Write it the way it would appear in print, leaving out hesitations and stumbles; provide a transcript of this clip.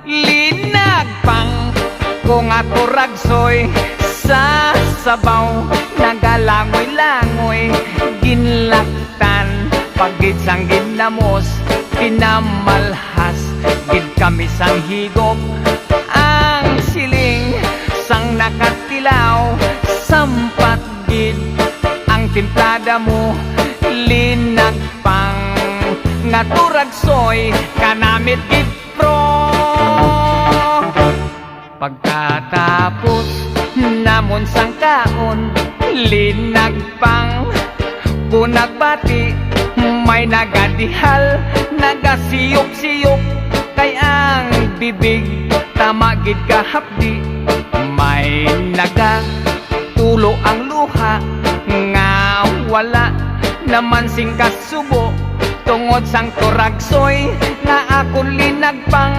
Linagpang kung ato ragsoy sa sabaw, nagalangoy-langoy, ginlaktan, pagid sang ginamos, pinamalhas, gid kami sang higop, ang siling sang nakatilaw, sampat gid ang timplada mo, linagpang nga turagsoy, kanamit gid pro. Pagkatapos namon sang kaon, linagpang punagbati, may nagadihal, nagasiyok-siyok, kay ang bibig tamagid kahapdi, may nagatulo ang luha, nga wala naman sing kasubo, tungod sang turagsoy, nga akon linagpang